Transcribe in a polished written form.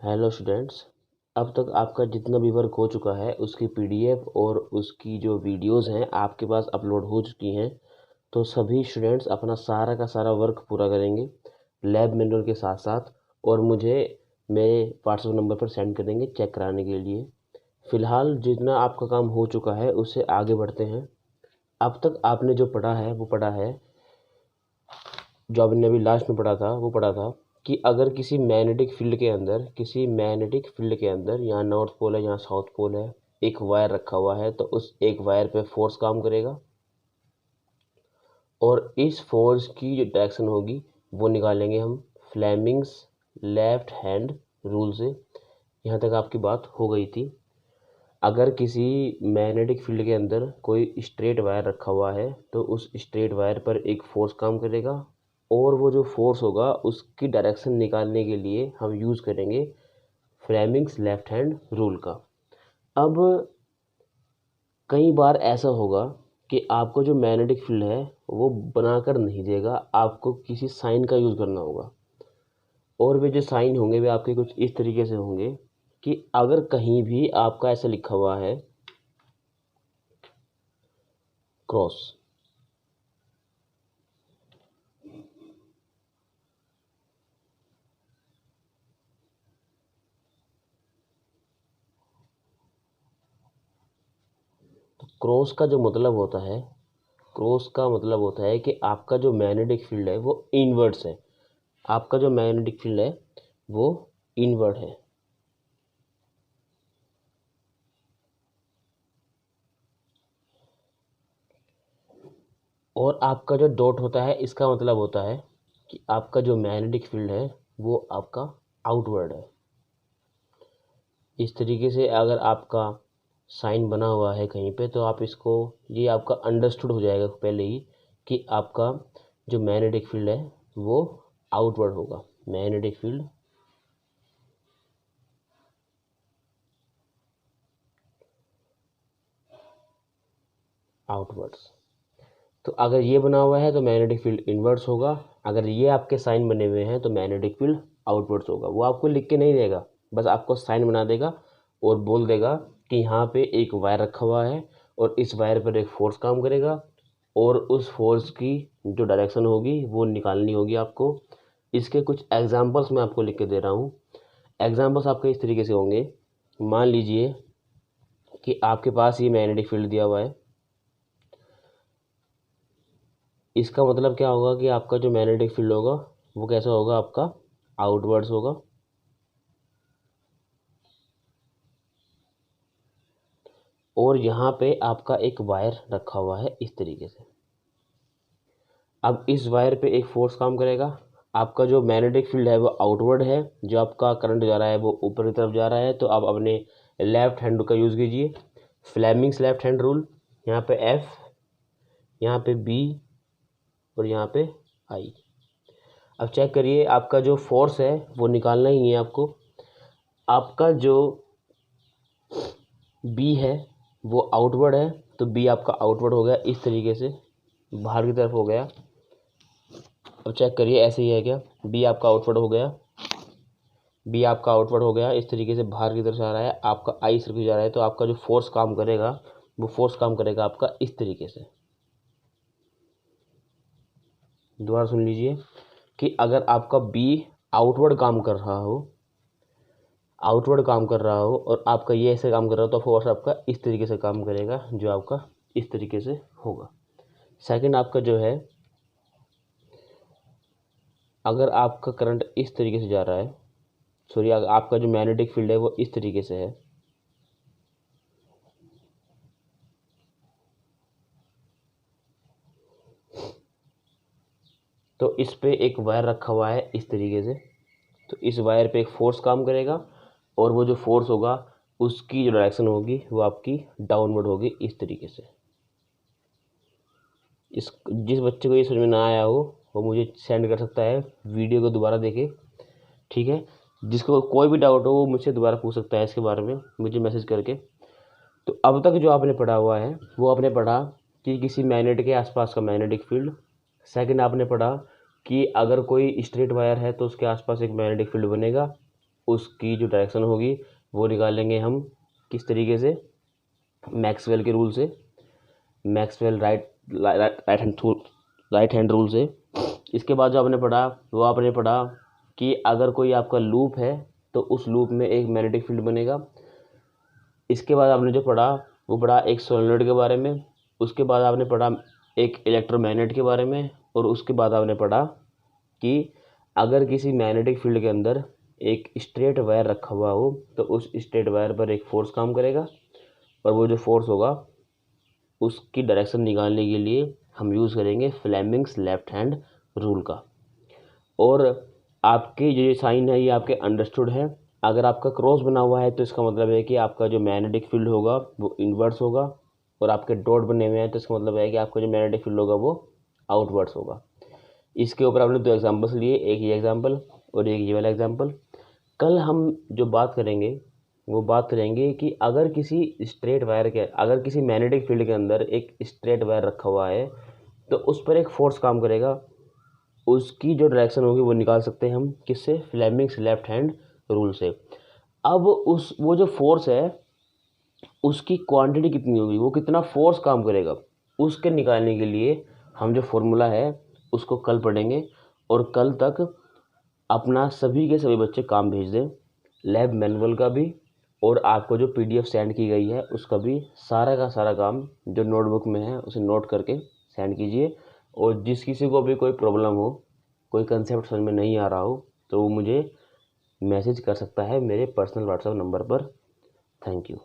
Hello students. अब तक आपका जितना भी वर्क हो चुका है उसकी पीडीएफ और उसकी जो वीडियोस हैं आपके पास अपलोड हो चुकी हैं। तो सभी स्टूडेंट्स अपना सारा का सारा वर्क पूरा करेंगे लैब मैनुअल के साथ साथ और मुझे मेरे व्हाट्सएप नंबर पर सेंड करेंगे चेक कराने के लिए। फ़िलहाल जितना आपका काम हो चुका है उससे आगे बढ़ते हैं। अब तक आपने जो पढ़ा है वो पढ़ा है, जो आपने अभी लास्ट में पढ़ा था वो पढ़ा था कि अगर किसी मैग्नेटिक फील्ड के अंदर यहाँ नॉर्थ पोल है, यहाँ साउथ पोल है, एक वायर रखा हुआ है तो उस एक वायर पे फोर्स काम करेगा और इस फोर्स की जो डायरेक्शन होगी वो निकालेंगे हम फ्लेमिंग्स लेफ्ट हैंड रूल से। यहाँ तक आपकी बात हो गई थी। अगर किसी मैग्नेटिक फील्ड के अंदर कोई स्ट्रेट वायर रखा हुआ है तो उस स्ट्रेट वायर पर एक फोर्स काम करेगा और वो जो फोर्स होगा उसकी डायरेक्शन निकालने के लिए हम यूज़ करेंगे फ्लेमिंग्स लेफ्ट हैंड रूल का। अब कई बार ऐसा होगा कि आपको जो मैग्नेटिक फील्ड है वो बनाकर नहीं देगा, आपको किसी साइन का यूज़ करना होगा और वे जो साइन होंगे वे आपके कुछ इस तरीके से होंगे कि अगर कहीं भी आपका ऐसा लिखा हुआ है क्रॉस, क्रॉस का जो मतलब होता है, क्रॉस का मतलब होता है कि आपका जो मैग्नेटिक फील्ड है वो इनवर्ड्स है, आपका जो मैग्नेटिक फील्ड है वो इनवर्ड है। और आपका जो डॉट होता है इसका मतलब होता है कि आपका जो मैग्नेटिक फील्ड है वो आपका आउटवर्ड है। इस तरीके से अगर आपका साइन बना हुआ है कहीं पे तो आप इसको, ये आपका अंडरस्टूड हो जाएगा पहले ही कि आपका जो मैग्नेटिक फील्ड है वो आउटवर्ड होगा। Magnetic field outwards. तो अगर ये बना हुआ है तो मैग्नेटिक फील्ड इनवर्ड्स होगा, अगर ये आपके साइन बने हुए हैं तो मैग्नेटिक फील्ड आउटवर्ड्स होगा। वो आपको लिख के नहीं देगा, बस आपको साइन बना देगा और बोल देगा कि यहाँ पे एक वायर रखा हुआ है और इस वायर पर एक फोर्स काम करेगा और उस फोर्स की जो डायरेक्शन होगी वो निकालनी होगी आपको। इसके कुछ एग्जांपल्स मैं आपको लिख के दे रहा हूँ। एग्जांपल्स आपके इस तरीके से होंगे। मान लीजिए कि आपके पास ये मैग्नेटिक फील्ड दिया हुआ है, इसका मतलब क्या होगा कि आपका जो मैग्नेटिक फील्ड होगा वो कैसा होगा, आपका आउटवर्ड्स होगा। और यहाँ पे आपका एक वायर रखा हुआ है इस तरीके से। अब इस वायर पे एक फोर्स काम करेगा, आपका जो मैग्नेटिक फील्ड है वो आउटवर्ड है, जो आपका करंट जा रहा है वो ऊपर की तरफ जा रहा है। तो आप अपने लेफ्ट हैंड का यूज़ कीजिए, फ्लेमिंग्स लेफ्ट हैंड रूल। यहाँ पे एफ, यहाँ पे बी और यहाँ पे आई। अब चेक करिए, आपका जो फोर्स है वो निकालना ही है आपको। आपका जो बी है वो आउटवर्ड है तो बी आपका आउटवर्ड हो गया इस तरीके से, बाहर की तरफ हो गया। अब चेक करिए ऐसे ही है क्या, बी आपका आउटवर्ड हो गया, बी आपका आउटवर्ड हो गया इस तरीके से बाहर की तरफ जा रहा है, आपका आई सिर्फ जा रहा है। तो आपका जो फोर्स काम करेगा वो फोर्स काम करेगा आपका इस तरीके से। दोबारा सुन लीजिए कि अगर आपका बी आउटवर्ड काम कर रहा हो, आउटवर्ड काम कर रहा हो और आपका ये ऐसे काम कर रहा हो तो फोर्स आपका इस तरीके से काम करेगा, जो आपका इस तरीके से होगा। सेकंड आपका जो है, अगर आपका करंट इस तरीके से जा रहा है, सॉरी आपका जो मैग्नेटिक फील्ड है वो इस तरीके से है, तो इस पे एक वायर रखा हुआ है इस तरीके से। तो इस वायर पे एक फोर्स काम करेगा और वो जो फोर्स होगा उसकी जो डायरेक्शन होगी वो आपकी डाउनवर्ड होगी इस तरीके से। इस जिस बच्चे को ये समझ में ना आया हो वो मुझे सेंड कर सकता है, वीडियो को दोबारा देखे, ठीक है। जिसको कोई भी डाउट हो वो मुझसे दोबारा पूछ सकता है इसके बारे में मुझे मैसेज करके। तो अब तक जो आपने पढ़ा हुआ है वो आपने पढ़ा कि किसी मैग्नेट के आसपास का मैग्नेटिक फील्ड। सेकंड आपने पढ़ा कि अगर कोई स्ट्रेट वायर है तो उसके आसपास एक मैग्नेटिक फील्ड बनेगा। उसकी जो डायरेक्शन होगी वो निकालेंगे हम किस तरीके से, मैक्सवेल के रूल से, मैक्सवेल राइट हैंड रूल से। इसके बाद जो आपने पढ़ा वो आपने पढ़ा कि अगर कोई आपका लूप है तो उस लूप में एक मैग्नेटिक फील्ड बनेगा। इसके बाद आपने जो पढ़ा वो पढ़ा एक सोलेनॉइड के बारे में, उसके बाद आपने पढ़ा एक इलेक्ट्रोमैग्नेट के बारे में, और उसके बाद आपने पढ़ा कि अगर किसी मैग्नेटिक फील्ड के अंदर एक स्ट्रेट वायर रखा हुआ हो तो उस स्ट्रेट वायर पर एक फोर्स काम करेगा, और वो जो फोर्स होगा उसकी डायरेक्शन निकालने के लिए हम यूज़ करेंगे फ्लेमिंग्स लेफ्ट हैंड रूल का। और आपके ये साइन है ये आपके अंडरस्टूड है। अगर आपका क्रॉस बना हुआ है तो इसका मतलब है कि आपका जो मैग्नेटिक फील्ड होगा वो इनवर्स होगा, और आपके डॉट बने हुए हैं तो इसका मतलब है कि आपका जो मैग्नेटिक फील्ड होगा वो आउटवर्ड्स होगा। इसके ऊपर आपने 2 एग्जांपल्स लिए, एक ये एग्जांपल और एक ये वाला एग्जांपल। कल हम जो बात करेंगे वो बात करेंगे कि अगर किसी मैग्नेटिक फील्ड के अंदर एक स्ट्रेट वायर रखा हुआ है तो उस पर एक फोर्स काम करेगा, उसकी जो डायरेक्शन होगी वो निकाल सकते हैं हम किससे, फ्लेमिंग्स लेफ्ट हैंड रूल से। अब वो जो फोर्स है उसकी क्वांटिटी कितनी होगी, वो कितना फोर्स काम करेगा, उसके निकालने के लिए हम जो फॉर्मूला है उसको कल पढ़ेंगे। और कल तक अपना सभी के सभी बच्चे काम भेज दें, लैब मैनुअल का भी और आपको जो PDF सेंड की गई है उसका भी सारा का सारा काम जो नोटबुक में है उसे नोट करके सेंड कीजिए। और जिस किसी को भी कोई प्रॉब्लम हो, कोई कंसेप्ट समझ में नहीं आ रहा हो, तो वो मुझे मैसेज कर सकता है मेरे पर्सनल व्हाट्सएप नंबर पर। Thank you.